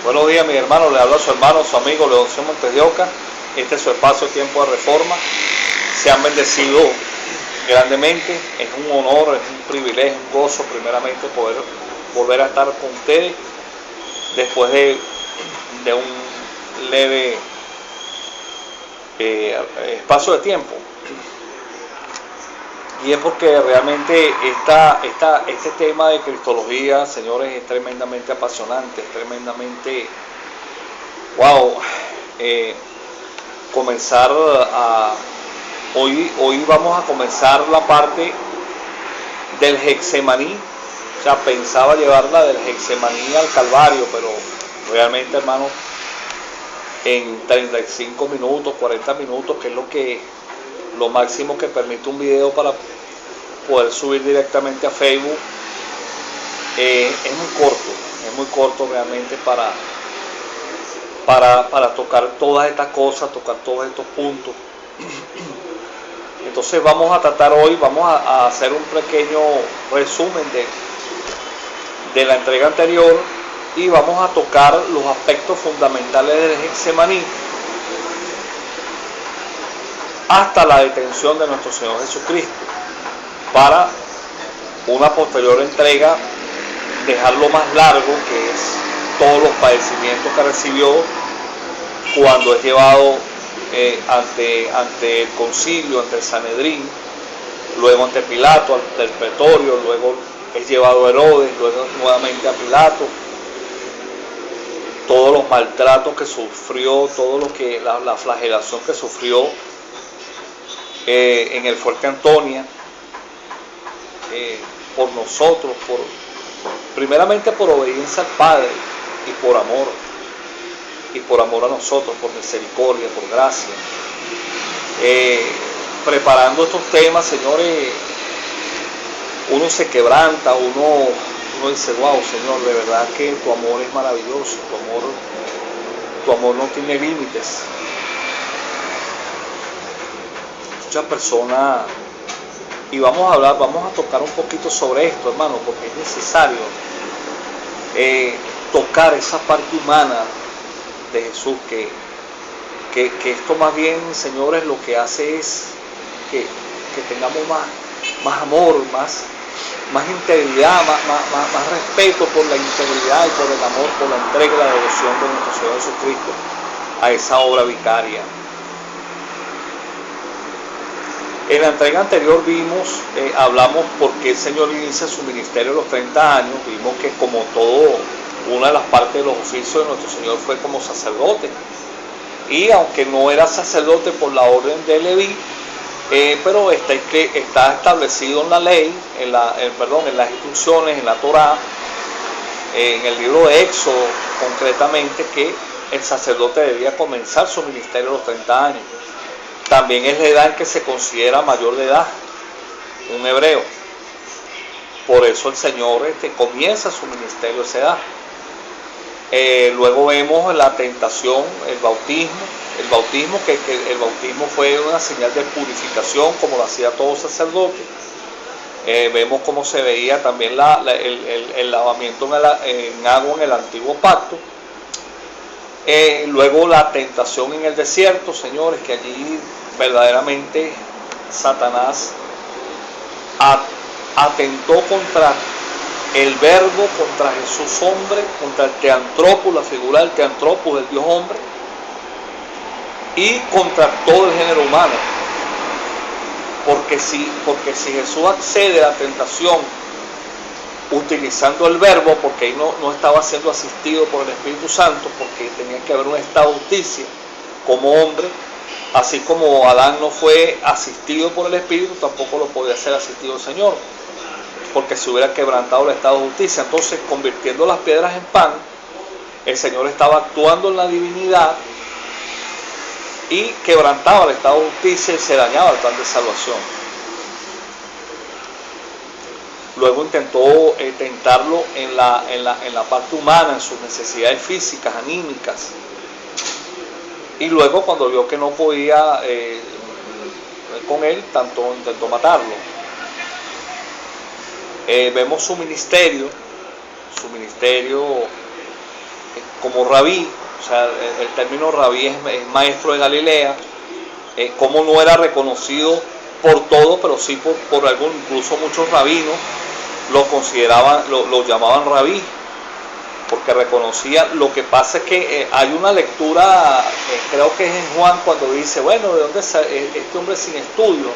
Buenos días, mis hermanos. Le habla su hermano, su amigo Leoncio Montes de Oca. Este es su espacio Tiempo de Reforma. Se han bendecido grandemente. Es un honor, es un privilegio, un gozo, primeramente, poder volver a estar con ustedes después de un leve espacio de tiempo. Y es porque realmente este tema de cristología, señores, es tremendamente apasionante, es tremendamente, wow, comenzar hoy vamos a comenzar la parte del Getsemaní. O sea, pensaba llevarla del Getsemaní al Calvario, pero realmente, hermano, en 35 minutos, 40 minutos, que es lo máximo que permite un video para poder subir directamente a Facebook, es muy corto realmente para tocar todas estas cosas, tocar todos estos puntos. Entonces vamos a tratar hoy, vamos a hacer un pequeño resumen de la entrega anterior y vamos a tocar los aspectos fundamentales del Getsemaní hasta la detención de nuestro Señor Jesucristo, para una posterior entrega dejarlo más largo, que es todos los padecimientos que recibió cuando es llevado ante el concilio, ante el Sanedrín, luego ante Pilato, ante el pretorio, luego es llevado a Herodes, luego nuevamente a Pilato. Todos los maltratos que sufrió, todo lo que la flagelación que sufrió en el fuerte Antonia, por nosotros, primeramente por obediencia al Padre y por amor a nosotros, por misericordia, por gracia. Preparando estos temas, señores, uno se quebranta, uno dice, wow, Señor, de verdad que tu amor es maravilloso, tu amor no tiene límites. Muchas personas, y vamos a tocar un poquito sobre esto, hermano, porque es necesario tocar esa parte humana de Jesús, que esto más bien, señores, lo que hace es que tengamos más amor, más integridad, más respeto por la integridad y por el amor, por la entrega y la devoción de nuestro Señor Jesucristo a esa obra vicaria. En la entrega anterior hablamos por qué el Señor inicia su ministerio a los 30 años. Vimos que, como todo, una de las partes de los oficios de nuestro Señor fue como sacerdote. Y aunque no era sacerdote por la orden de Leví, pero está establecido en la ley, en las instrucciones, en la Torá, en el libro de Éxodo concretamente, que el sacerdote debía comenzar su ministerio a los 30 años. También es la edad en que se considera mayor de edad un hebreo. Por eso el Señor comienza su ministerio a esa edad. Luego vemos la tentación, el bautismo, que el bautismo fue una señal de purificación, como lo hacía todo sacerdote. Vemos cómo se veía también el lavamiento en agua en el antiguo pacto. Luego la tentación en el desierto, señores, que allí verdaderamente Satanás atentó contra el verbo, contra Jesús hombre, contra el teantropos, la figura del teantropos, del Dios hombre, y contra todo el género humano. Porque si Jesús accede a la tentación utilizando el verbo, porque ahí no estaba siendo asistido por el Espíritu Santo, porque tenía que haber un estado de justicia como hombre, así como Adán no fue asistido por el Espíritu, tampoco lo podía ser asistido el Señor, porque se hubiera quebrantado el estado de justicia. Entonces, convirtiendo las piedras en pan, el Señor estaba actuando en la divinidad y quebrantaba el estado de justicia y se dañaba el plan de salvación. Luego intentó tentarlo en la parte humana, en sus necesidades físicas, anímicas. Y luego, cuando vio que no podía con él, intentó matarlo. Vemos su ministerio como rabí, o sea, el término rabí es maestro de Galilea, como no era reconocido por todo, pero sí por algún, incluso muchos rabinos lo consideraban, lo llamaban rabí, porque reconocía. Lo que pasa es que hay una lectura, creo que es en Juan, cuando dice, bueno, ¿de dónde este hombre sin estudio?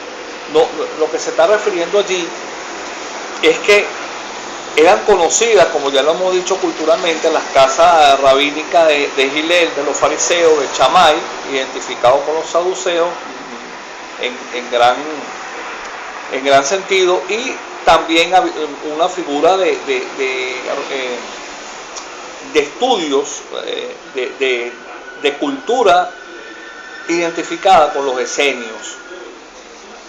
No, lo que se está refiriendo allí es que eran conocidas, como ya lo hemos dicho culturalmente, las casas rabínicas de Gilel, de los fariseos, de Chamay, identificados con los saduceos en gran sentido, y también una figura de estudios, de cultura identificada con los esenios,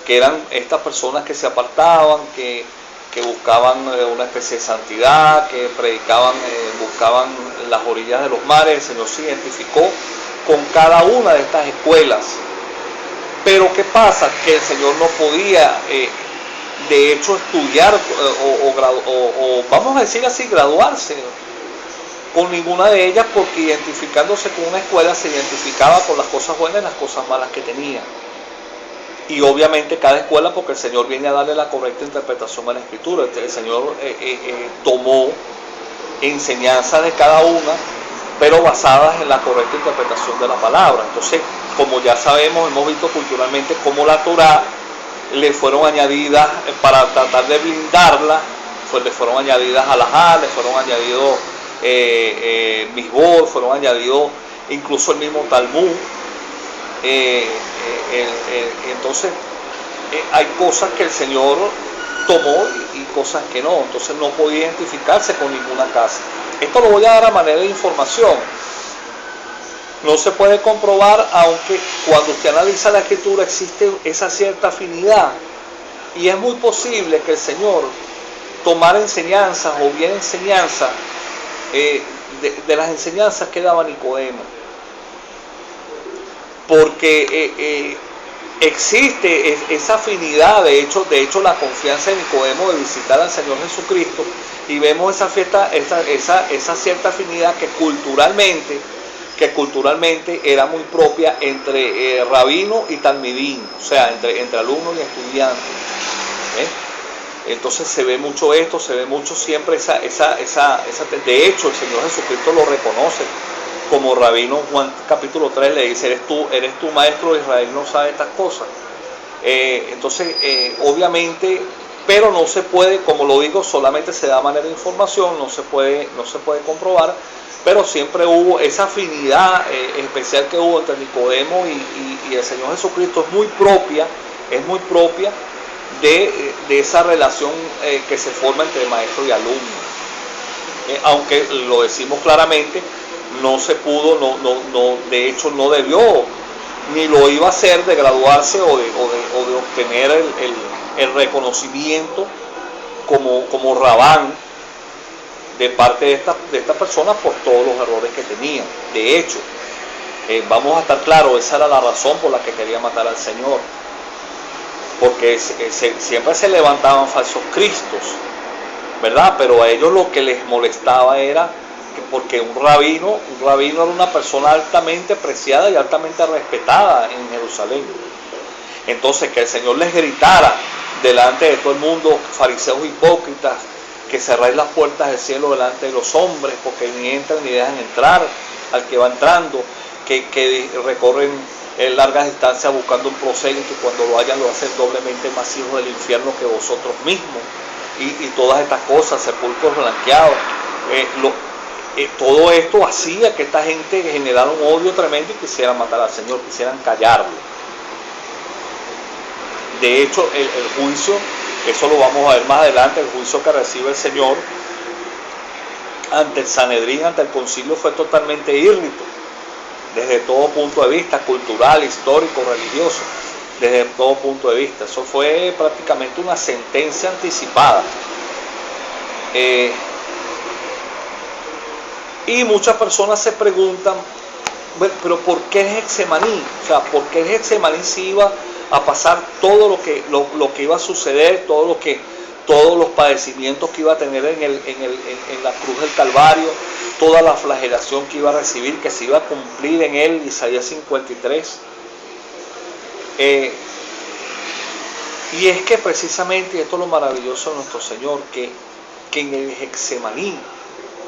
que eran estas personas que se apartaban, que buscaban una especie de santidad, que predicaban, buscaban las orillas de los mares. El Señor se identificó con cada una de estas escuelas. Pero ¿qué pasa? Que el Señor no podía, de hecho, estudiar o vamos a decir así, graduarse con ninguna de ellas, porque identificándose con una escuela se identificaba con las cosas buenas y las cosas malas que tenía. Y obviamente cada escuela, porque el Señor viene a darle la correcta interpretación a la Escritura. El Señor tomó enseñanzas de cada una, pero basadas en la correcta interpretación de la palabra. Entonces, como ya sabemos, hemos visto culturalmente cómo la Torá le fueron añadidas, para tratar de blindarla, pues le fueron añadidas alajá, le fueron añadidos misbor, fueron añadidos incluso el mismo Talmud. Entonces hay cosas que el Señor tomó y cosas que no. Entonces no podía identificarse con ninguna casa. Esto lo voy a dar a manera de información. No se puede comprobar, aunque cuando usted analiza la Escritura existe esa cierta afinidad, y es muy posible que el Señor tomara enseñanzas o bien enseñanzas de las enseñanzas que daba Nicodemo, porque existe esa afinidad. De hecho la confianza de Nicodemo de visitar al Señor Jesucristo, y vemos esa cierta afinidad que culturalmente era muy propia entre rabino y talmidín, o sea, entre alumno y estudiante. Entonces se ve mucho esto, se ve mucho siempre esa. De hecho, el Señor Jesucristo lo reconoce como rabino. Juan capítulo 3 le dice, eres tú maestro de Israel, no sabes estas cosas. Entonces, obviamente, pero no se puede, como lo digo, solamente se da a manera de información, no se puede comprobar, pero siempre hubo esa afinidad especial que hubo entre Nicodemo y el Señor Jesucristo. Es muy propia de esa relación que se forma entre maestro y alumno. Aunque lo decimos claramente, no se pudo, de hecho no debió, ni lo iba a hacer, de graduarse o de obtener el reconocimiento como rabán de parte de estas personas por todos los errores que tenían. De hecho, vamos a estar claros, esa era la razón por la que quería matar al Señor, porque siempre se levantaban falsos cristos, ¿verdad? Pero a ellos lo que les molestaba era que, porque un rabino era una persona altamente preciada y altamente respetada en Jerusalén. Entonces, que el Señor les gritara delante de todo el mundo, fariseos hipócritas, que cerráis las puertas del cielo delante de los hombres, porque ni entran ni dejan entrar al que va entrando, que recorren largas distancias buscando un prosélito, y cuando lo hayan lo hacen doblemente más hijos del infierno que vosotros mismos, y todas estas cosas, sepulcros blanqueados. Todo esto hacía que esta gente generara un odio tremendo y quisieran matar al Señor, quisieran callarlo. De hecho, el juicio, eso lo vamos a ver más adelante, el juicio que recibe el Señor ante el Sanedrín, ante el concilio, fue totalmente írrito, desde todo punto de vista, cultural, histórico, religioso, desde todo punto de vista. Eso fue prácticamente una sentencia anticipada. Y muchas personas se preguntan, bueno, pero ¿por qué el Getsemaní? O sea, ¿por qué el Getsemaní se iba a pasar todo lo que iba a suceder, todos los padecimientos que iba a tener en la cruz del Calvario? toda la flagelación que iba a recibir, que se iba a cumplir en él, Isaías 53. Y es que precisamente, y esto es lo maravilloso de nuestro Señor, que en el Getsemaní,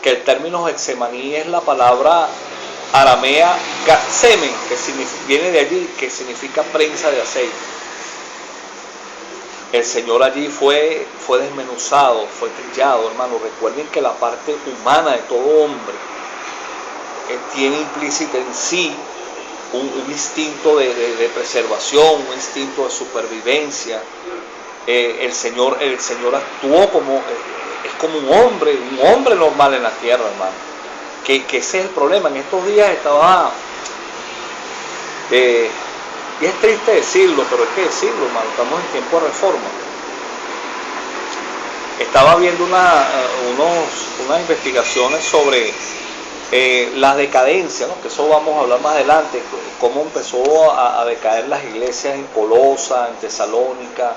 que el término Getsemaní es la palabra aramea Gatsemen, que viene de allí, que significa prensa de aceite. El Señor allí fue desmenuzado, fue trillado, hermano. Recuerden que la parte humana de todo hombre tiene implícito en sí un instinto de preservación, un instinto de supervivencia. El Señor actuó como un hombre normal en la tierra, hermano. Que ese es el problema. En estos días estaba, y es triste decirlo, pero hay que decirlo, hermano, estamos en tiempo de reforma. Estaba viendo unas investigaciones sobre la decadencia, ¿no? Que eso vamos a hablar más adelante, cómo empezó a decaer las iglesias en Colosa, en Tesalónica,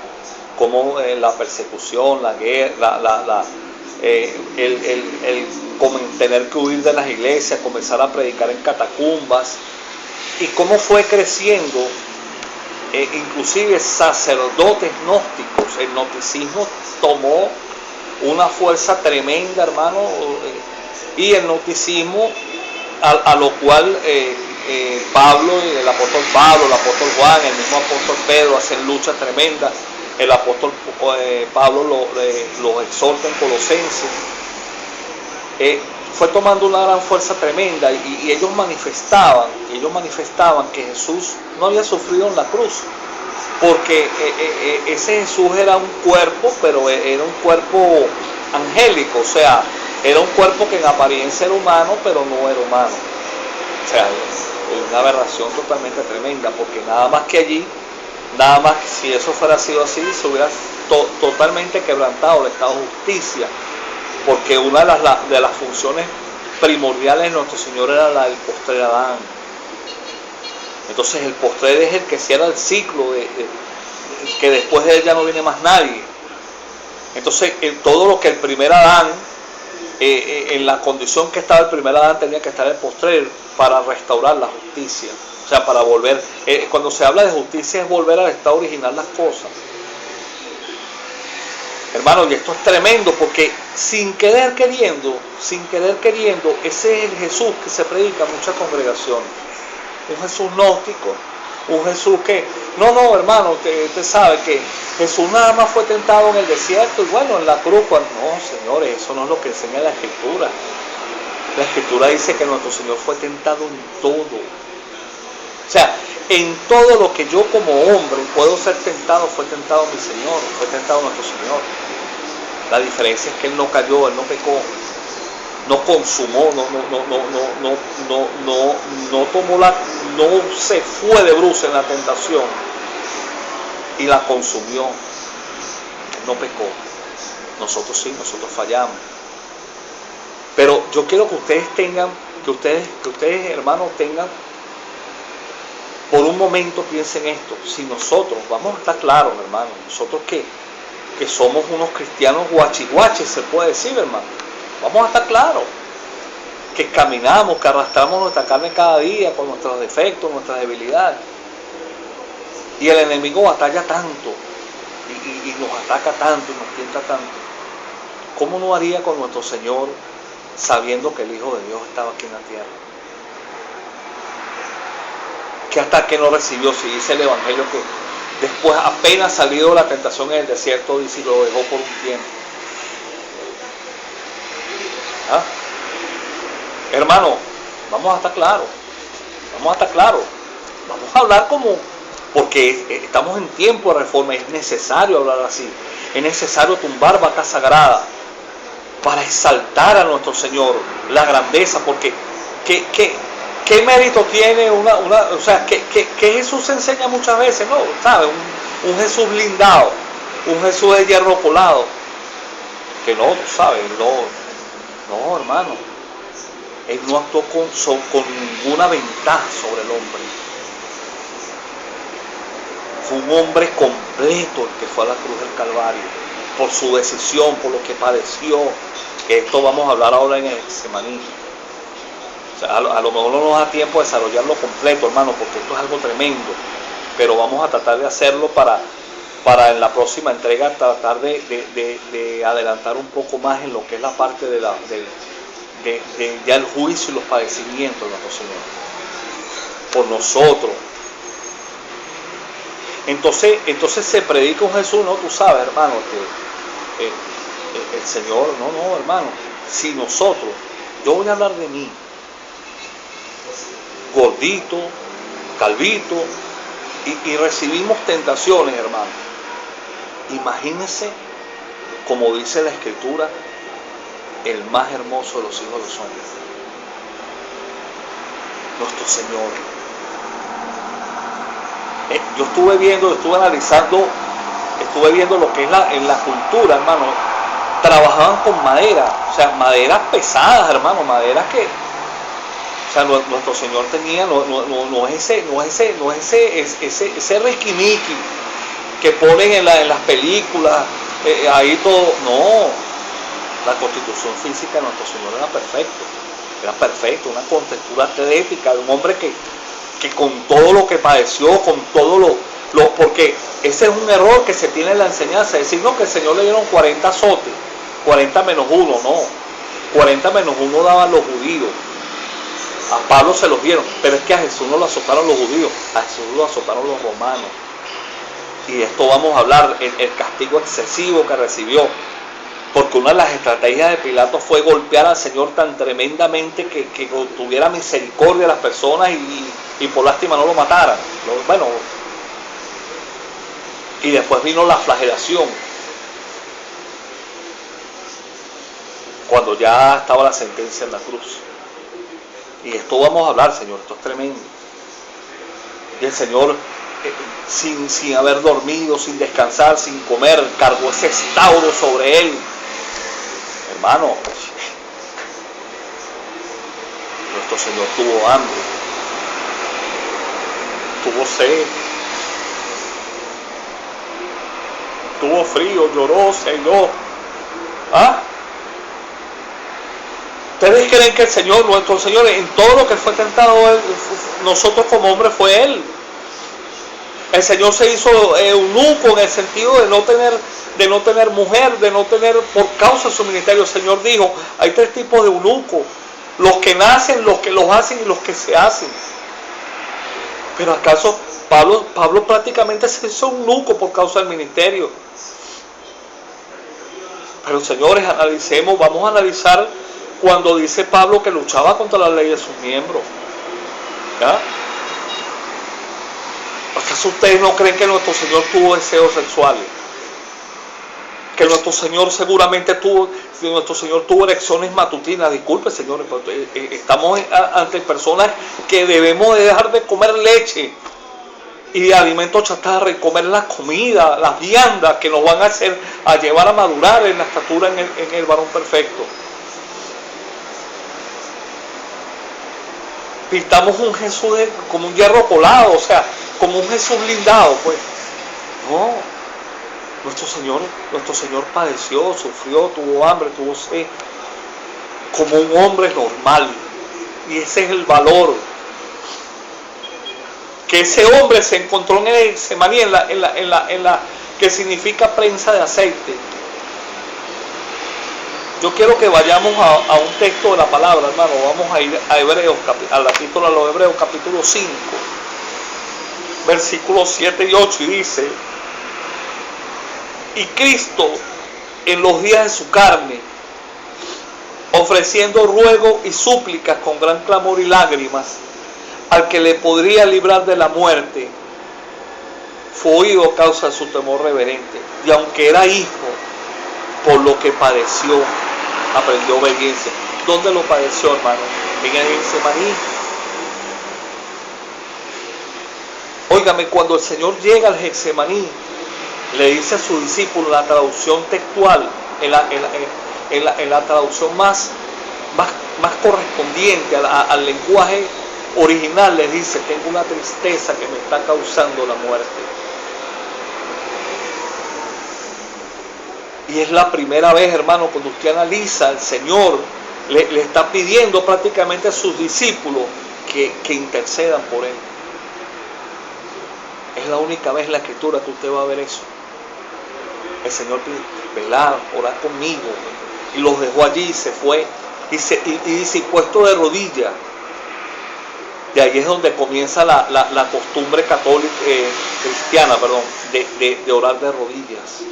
cómo la persecución, la guerra, el tener que huir de las iglesias, comenzar a predicar en catacumbas, y cómo fue creciendo, inclusive sacerdotes gnósticos. El gnosticismo tomó una fuerza tremenda, hermano, y el gnosticismo, a lo cual Pablo, el apóstol Juan, el mismo apóstol Pedro hacen lucha tremenda. El apóstol Pablo los exhorta en Colosenses. Fue tomando una gran fuerza tremenda, y ellos manifestaban que Jesús no había sufrido en la cruz, porque ese Jesús era un cuerpo, pero era un cuerpo angélico, o sea, era un cuerpo que en apariencia era humano, pero no era humano. O sea, es una aberración totalmente tremenda, porque nada más que si eso fuera sido así, se hubiera totalmente quebrantado el estado de justicia, porque una de las funciones primordiales de nuestro Señor era la del postrer Adán. Entonces el postrer es el que cierra el ciclo, que después de él ya no viene más nadie. Entonces todo lo que el primer Adán, en la condición que estaba el primer Adán, tenía que estar el postrer para restaurar la justicia. O sea, para volver, cuando se habla de justicia es volver al estado original las cosas. Hermano, y esto es tremendo, porque sin querer queriendo, ese es el Jesús que se predica en muchas congregaciones. Un Jesús gnóstico, un Jesús que, no, hermano, usted sabe que Jesús nada más fue tentado en el desierto, y bueno, en la cruz, no, señores, eso no es lo que enseña la Escritura. La Escritura dice que nuestro Señor fue tentado en todo. O sea, en todo lo que yo como hombre puedo ser tentado, fue tentado mi Señor, fue tentado nuestro Señor. La diferencia es que Él no cayó, Él no pecó, no consumó, no se fue de bruces en la tentación y la consumió. Él no pecó. Nosotros sí, nosotros fallamos. Pero yo quiero que ustedes tengan, que ustedes hermanos tengan, por un momento piensen esto. Si nosotros, vamos a estar claros, hermanos, nosotros que somos unos cristianos guachihuaches, se puede decir, hermano, vamos a estar claros, que caminamos, que arrastramos nuestra carne cada día con nuestros defectos, nuestras debilidades, y el enemigo batalla tanto, y nos ataca tanto, y nos tienta tanto. ¿Cómo no haría con nuestro Señor, sabiendo que el Hijo de Dios estaba aquí en la tierra? Que hasta que no recibió, si dice el Evangelio, que después apenas salido de la tentación en el desierto, dice, y lo dejó por un tiempo. ¿Ah? Hermano, vamos a estar claros, vamos a hablar porque estamos en tiempo de reforma, es necesario hablar así, es necesario tumbar vaca sagrada para exaltar a nuestro Señor, la grandeza, porque ¿qué mérito tiene o sea, que Jesús enseña muchas veces, ¿no? ¿Sabe? Un Jesús blindado, un Jesús de hierro colado, que no, tú sabes, no, hermano, Él no actuó con ninguna ventaja sobre el hombre. Fue un hombre completo el que fue a la cruz del Calvario, por su decisión, por lo que padeció. Esto vamos a hablar ahora en el Getsemaní. O sea, a lo mejor no nos da tiempo de desarrollarlo completo, hermano, porque esto es algo tremendo. Pero vamos a tratar de hacerlo para en la próxima entrega tratar de adelantar un poco más en lo que es la parte de ya el juicio y los padecimientos de nuestro Señor por nosotros. Entonces se predica un Jesús, no, tú sabes, hermano, que el Señor, no, hermano, si nosotros, yo voy a hablar de mí, gordito, calvito, y recibimos tentaciones, hermano. Imagínense, como dice la Escritura, el más hermoso de los hijos de los hombres, nuestro Señor. Yo estuve analizando, estuve viendo lo que es en la cultura, hermano. Trabajaban con madera, o sea, maderas pesadas, hermano, maderas que, o sea, nuestro Señor tenía, no es ese riquimiqui que ponen en las películas, ahí todo, no. La constitución física de nuestro Señor era perfecto, una contextura atlética de un hombre que con todo lo que padeció, con todo lo porque ese es un error que se tiene en la enseñanza, decir no, que el Señor le dieron 40 azotes, 40 menos 1, no, 40 menos 1 daban los judíos, a Pablo se los dieron, pero es que a Jesús no lo azotaron los judíos, a Jesús lo azotaron los romanos, y de esto vamos a hablar, el castigo excesivo que recibió, porque una de las estrategias de Pilato fue golpear al Señor tan tremendamente que tuviera misericordia de las personas y por lástima no lo mataran. Bueno, y después vino la flagelación, cuando ya estaba la sentencia en la cruz. Y esto vamos a hablar, Señor, esto es tremendo. Y el Señor, sin haber dormido, sin descansar, sin comer, cargó ese estauro sobre él. Hermano, nuestro Señor tuvo hambre, tuvo sed, tuvo frío, lloró, se halló. ¿Ah? ¿Ustedes creen que el Señor, nuestro Señor, en todo lo que fue tentado, nosotros como hombres fue Él? El Señor se hizo eunuco en el sentido de no tener mujer, de no tener, por causa de su ministerio. El Señor dijo, hay 3 tipos de eunucos, los que nacen, los que los hacen y los que se hacen. Pero acaso Pablo prácticamente se hizo eunuco por causa del ministerio. Pero señores, analicemos, vamos a analizar cuando dice Pablo que luchaba contra la ley de sus miembros. ¿Ya? ¿Acaso ustedes no creen que nuestro Señor tuvo deseos sexuales? Que nuestro Señor seguramente tuvo erecciones matutinas. Disculpe, señores, estamos ante personas que debemos de dejar de comer leche y alimentos chatarra y comer las comidas, las viandas que nos van a llevar a madurar en la estatura en el varón perfecto. Pintamos un Jesús como un hierro colado, o sea, como un Jesús blindado, pues. No, nuestro Señor padeció, sufrió, tuvo hambre, tuvo sed, como un hombre normal. Y ese es el valor. Que ese hombre se encontró en el Getsemaní, en la que significa prensa de aceite. Yo quiero que vayamos a un texto de la palabra, hermano. Vamos a ir a Hebreos, al epístola a los Hebreos, capítulo 5, versículos 7 y 8, y dice: y Cristo, en los días de su carne, ofreciendo ruego y súplicas con gran clamor y lágrimas al que le podría librar de la muerte, fue oído a causa de su temor reverente, y aunque era hijo, por lo que padeció, aprendió obediencia. ¿Dónde lo padeció, hermano? En el Getsemaní. Óigame, cuando el Señor llega al Getsemaní, le dice a su discípulo, la traducción textual, en la traducción más correspondiente al lenguaje original, les dice: tengo una tristeza que me está causando la muerte. Y es la primera vez, hermano, cuando usted analiza al Señor le está pidiendo prácticamente a sus discípulos que intercedan por él. Es la única vez en la Escritura que usted va a ver eso. El Señor pide, velad, orad conmigo. Y los dejó allí y se fue. Y dice, puesto de rodillas. De ahí es donde comienza la costumbre católica, cristiana, de orar de rodillas.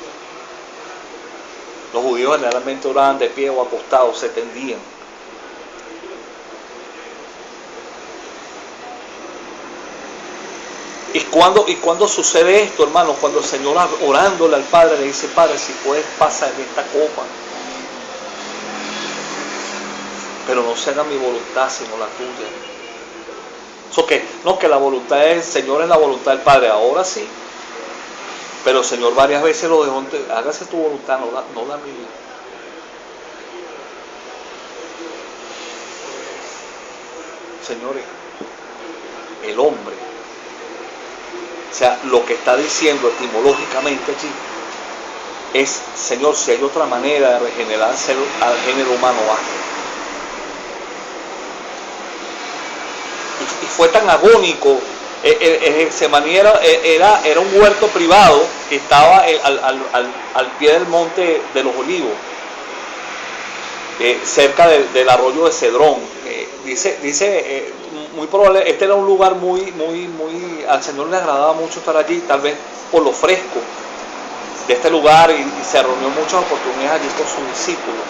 Los judíos generalmente oraban de pie o acostados, se tendían. ¿Y cuando sucede esto, hermanos? Cuando el Señor, orándole al Padre, le dice, Padre, si puedes, pasa en esta copa. Pero no se haga mi voluntad, sino la tuya. Eso que, no, que la voluntad del Señor es la voluntad del Padre. Ahora sí. Pero el Señor varias veces lo dejó, hágase tu voluntad, no la mía. Señores, el hombre, o sea, lo que está diciendo etimológicamente allí es, Señor, si hay otra manera de regenerar al género humano, hazlo. Y fue tan agónico. Getsemaní era un huerto privado que estaba al pie del monte de los Olivos, cerca del arroyo de Cedrón. Dice muy probable, este era un lugar muy, al Señor le agradaba mucho estar allí, tal vez por lo fresco de este lugar, y se reunió muchas oportunidades allí con sus discípulos.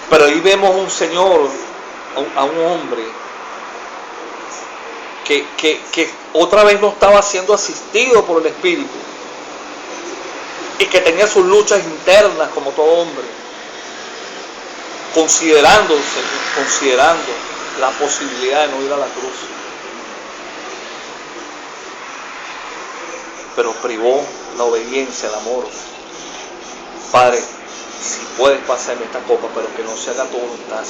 Pero ahí vemos un Señor, a un hombre que otra vez no estaba siendo asistido por el Espíritu y que tenía sus luchas internas como todo hombre, considerando la posibilidad de no ir a la cruz, pero privó la obediencia, el amor. Padre, si puedes pasarme esta copa, pero que no se haga tu voluntad,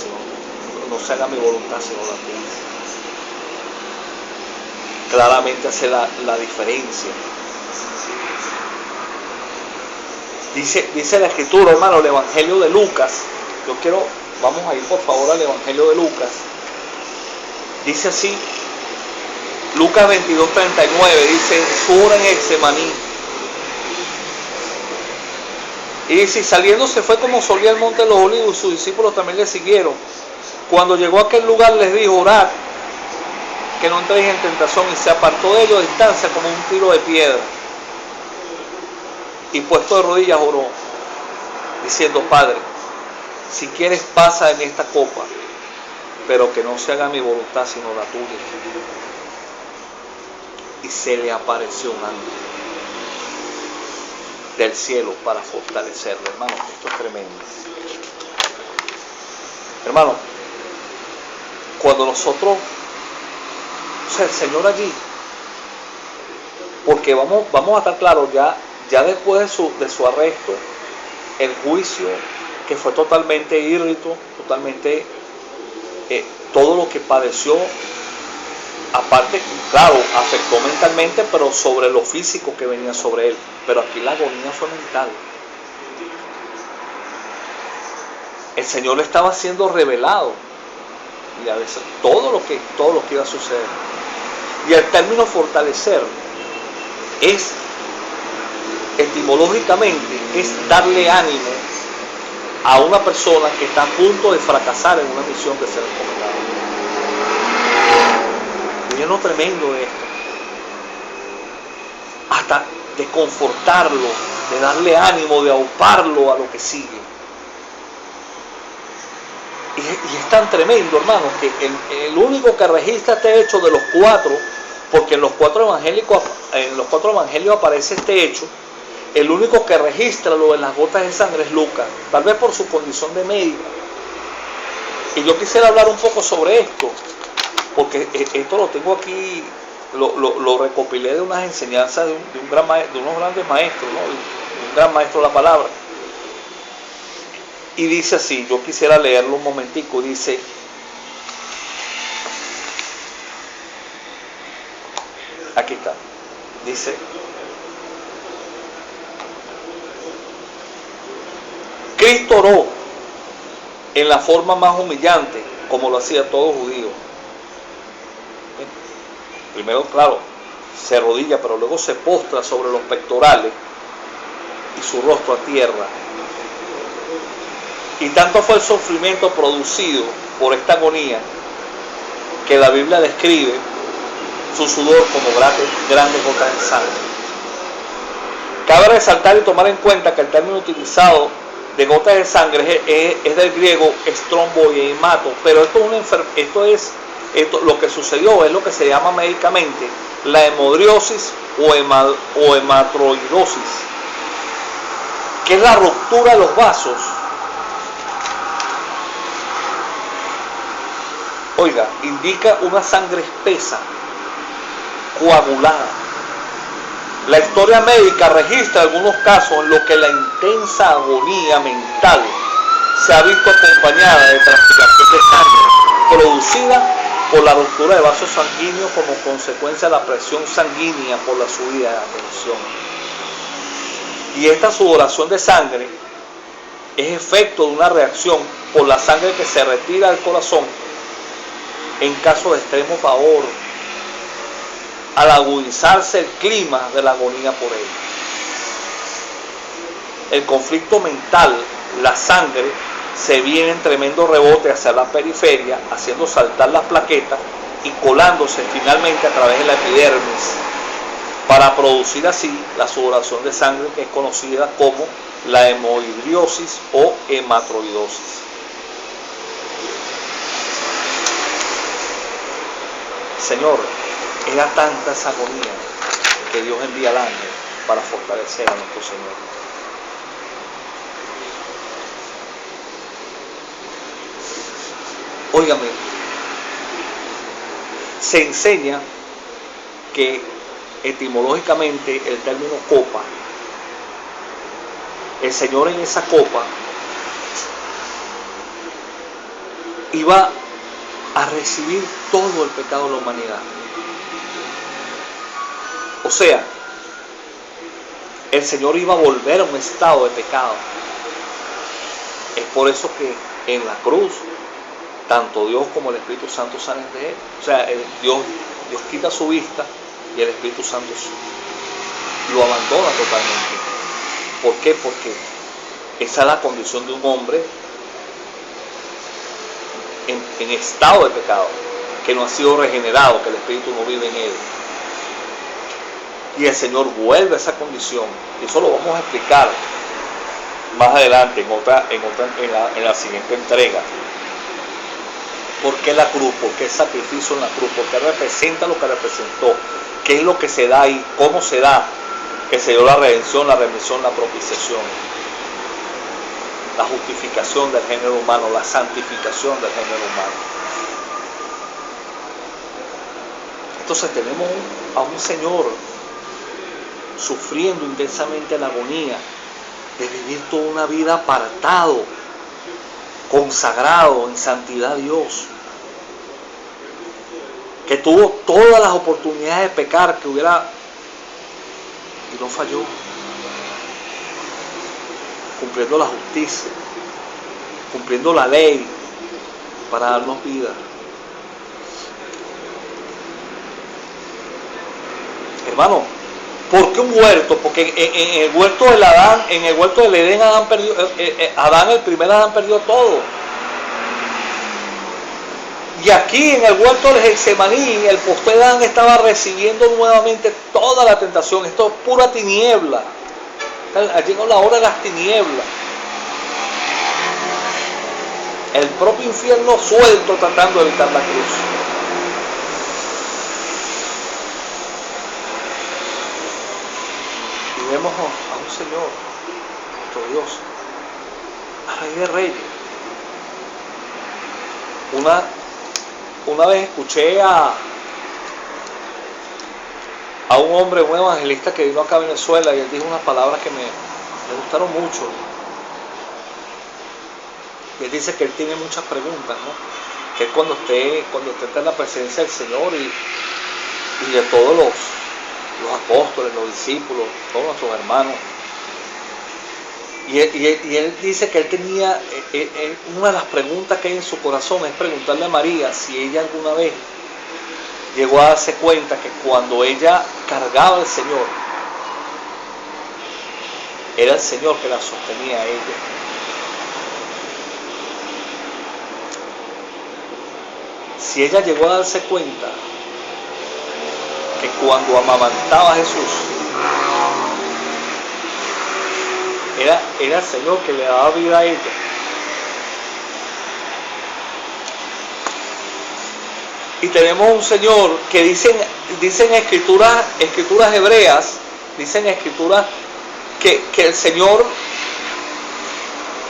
no se haga mi voluntad, sino la tuya. Claramente hace la diferencia. Dice la Escritura, hermano, el Evangelio de Lucas. Vamos a ir por favor al Evangelio de Lucas. Dice así, Lucas 22:39, dice, Jesús en Getsemaní. Y dice, y saliendo se fue como solía el monte de los Olivos, y sus discípulos también le siguieron. Cuando llegó a aquel lugar les dijo, orad, que no entréis en tentación, y se apartó de ellos a distancia como un tiro de piedra. Y puesto de rodillas oró, diciendo, Padre, si quieres pasa en esta copa, pero que no se haga mi voluntad sino la tuya. Y se le apareció un ángel del cielo para fortalecerlo. Hermano, esto es tremendo. Hermano, cuando nosotros, o sea, el Señor allí, porque vamos a estar claros, ya después de su arresto, el juicio, que fue totalmente írrito, totalmente todo lo que padeció, aparte, claro, afectó mentalmente, pero sobre lo físico que venía sobre él. Pero aquí la agonía fue mental. El Señor le estaba siendo revelado, y a veces todo lo que iba a suceder. Y el término fortalecer es, etimológicamente, es darle ánimo a una persona que está a punto de fracasar en una misión que se le encomendaba. Y es lo tremendo de esto. Hasta de confortarlo, de darle ánimo, de auparlo a lo que sigue. Y es tan tremendo, hermano, que el único que registra este hecho de los cuatro, porque en los cuatro evangelios aparece este hecho, el único que registra lo de las gotas de sangre es Lucas, tal vez por su condición de médico. Y yo quisiera hablar un poco sobre esto, porque esto lo tengo aquí, lo recopilé de unas enseñanzas de unos grandes maestros, ¿no? De un gran maestro de la palabra. Y dice así, yo quisiera leerlo un momentico, dice, aquí está, dice, Cristo oró en la forma más humillante, como lo hacía todo judío. Primero, claro, se arrodilla, pero luego se postra sobre los pectorales y su rostro a tierra. Y tanto fue el sufrimiento producido por esta agonía que la Biblia describe su sudor como grandes gotas de sangre. Cabe resaltar y tomar en cuenta que el término utilizado de gotas de sangre es del griego estromboiemato, pero esto lo que sucedió es lo que se llama médicamente la hemodriosis o hematroidosis, que es la ruptura de los vasos. Oiga, indica una sangre espesa, coagulada. La historia médica registra algunos casos en los que la intensa agonía mental se ha visto acompañada de transpiración de sangre producida por la ruptura de vasos sanguíneos como consecuencia de la presión sanguínea por la subida de la tensión. Y esta sudoración de sangre es efecto de una reacción por la sangre que se retira del corazón en caso de extremo pavor, al agudizarse el clima de la agonía por él. El conflicto mental, la sangre se viene en tremendo rebote hacia la periferia, haciendo saltar las plaquetas y colándose finalmente a través de la epidermis, para producir así la sudoración de sangre que es conocida como la hemodriosis o hematroidosis. Señor, era tanta esa agonía que Dios envía al ángel para fortalecer a nuestro Señor. Óigame, se enseña que etimológicamente el término copa, el Señor en esa copa iba a recibir todo el pecado de la humanidad. O sea, el Señor iba a volver a un estado de pecado. Es por eso que en la cruz, tanto Dios como el Espíritu Santo salen de él. O sea, Dios quita su vista y el Espíritu Santo lo abandona totalmente. ¿Por qué? Porque esa es la condición de un hombre en estado de pecado, que no ha sido regenerado, que el Espíritu no vive en él. Y el Señor vuelve a esa condición. Y eso lo vamos a explicar más adelante en la siguiente entrega. ¿Por qué la cruz? ¿Por qué el sacrificio en la cruz? ¿Por qué representa lo que representó? ¿Qué es lo que se da ahí? ¿Cómo se da? Que se dio la redención, la remisión, la propiciación, la justificación del género humano, la santificación del género humano. Entonces tenemos a un Señor sufriendo intensamente la agonía de vivir toda una vida apartado, consagrado en santidad a Dios, que tuvo todas las oportunidades de pecar que hubiera y no falló, cumpliendo la justicia, cumpliendo la ley para darnos vida. Hermano, ¿por qué un huerto? Porque en el huerto del Adán, en el huerto del Edén, el primer Adán perdió todo. Y aquí en el huerto del Getsemaní, el postrer Adán estaba recibiendo nuevamente toda la tentación. Esto es pura tiniebla. Llegó la hora de las tinieblas. El propio infierno suelto tratando de evitar la cruz. Y vemos a un Señor, nuestro Dios, a Rey de Reyes. Una vez escuché a un hombre, un evangelista que vino acá a Venezuela, y él dijo unas palabras que me gustaron mucho. Y él dice que él tiene muchas preguntas, ¿no? Que cuando usted está en la presencia del Señor y de todos los apóstoles, los discípulos, todos nuestros hermanos, Y él dice que él tenía, una de las preguntas que hay en su corazón es preguntarle a María si ella alguna vez llegó a darse cuenta que cuando ella cargaba al Señor, era el Señor que la sostenía a ella. Si ella llegó a darse cuenta que cuando amamantaba a Jesús, era el Señor que le daba vida a ella. Y tenemos un Señor que dicen escrituras hebreas, dicen escrituras que el Señor,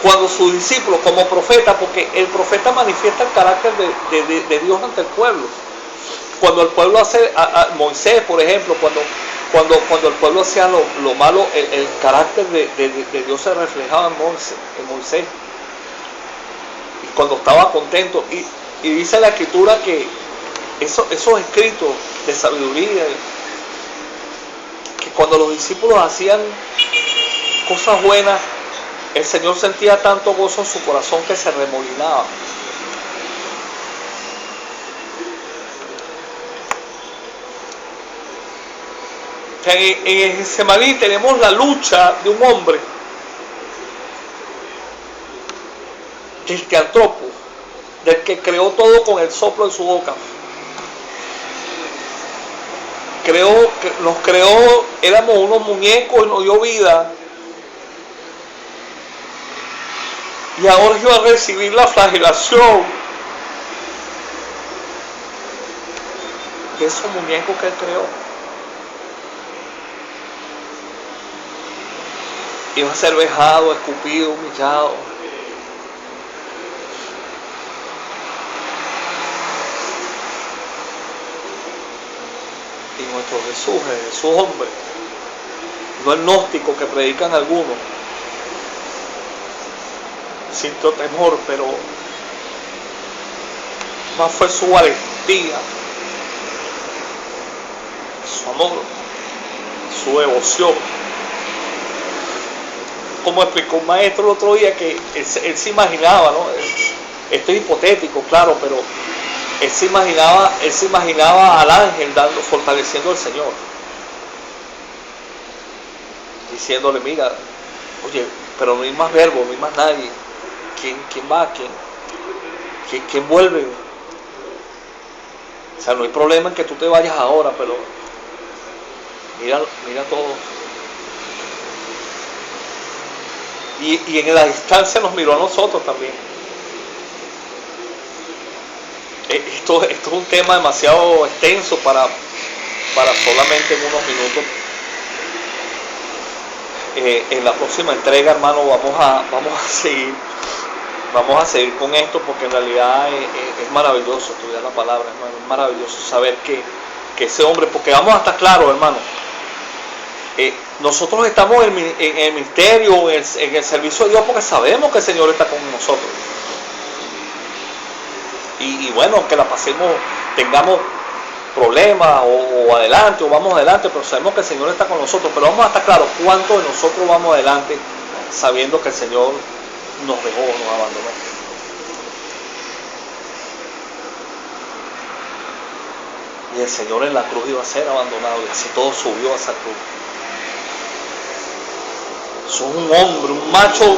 cuando sus discípulos, como profeta, porque el profeta manifiesta el carácter de Dios ante el pueblo. Cuando el pueblo hace, Moisés, por ejemplo, cuando el pueblo hacía lo malo, el carácter de Dios se reflejaba en Moisés. Y cuando estaba contento, y dice la escritura que esos escritos de sabiduría, que cuando los discípulos hacían cosas buenas, el Señor sentía tanto gozo en su corazón que se remolinaba. En Getsemaní tenemos la lucha de un hombre, del teantropo, del que creó todo con el soplo de su boca. Nos creó, éramos unos muñecos y nos dio vida. Y ahora iba a recibir la flagelación de esos muñecos que él creó. Iba a ser vejado, escupido, humillado. Y nuestro Jesús hombre, no el gnóstico que predican algunos, sintió temor, pero más fue su valentía, su amor, su devoción. Como explicó un maestro el otro día, que él se imaginaba, ¿no? Esto es hipotético, claro, pero él se imaginaba al ángel fortaleciendo al Señor, diciéndole: mira, oye, pero no hay más verbo, no hay más nadie. ¿Quién va? ¿Quién vuelve? O sea, no hay problema en que tú te vayas ahora, pero mira todo. Y en la distancia nos miró a nosotros también. Esto es un tema demasiado extenso para solamente en unos minutos. En la próxima entrega, hermano, vamos a seguir con esto, porque en realidad es maravilloso estudiar la palabra, hermano. Es maravilloso saber que ese hombre, porque vamos a estar claros, hermano, nosotros estamos en el ministerio, en el servicio de Dios, porque sabemos que el Señor está con nosotros. Y bueno, que la pasemos, tengamos problemas o adelante, o vamos adelante, pero sabemos que el Señor está con nosotros. Pero vamos a estar claros cuántos de nosotros vamos adelante sabiendo que el Señor nos dejó, nos abandonó. Y el Señor en la cruz iba a ser abandonado, y así todo subió a esa cruz. Sos un hombre, un macho.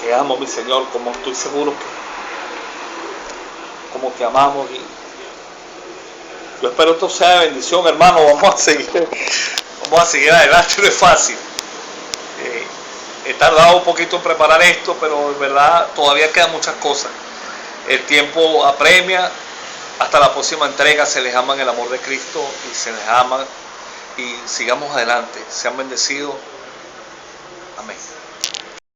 Te amo, mi Señor, como estoy seguro que como te amamos. Y yo espero esto sea de bendición, hermano. Vamos a seguir adelante. No es fácil. He tardado un poquito en preparar esto, pero en verdad todavía quedan muchas cosas. El tiempo apremia. Hasta la próxima entrega. Se les ama en el amor de Cristo y se les ama. Y sigamos adelante. Sean bendecidos. Amén.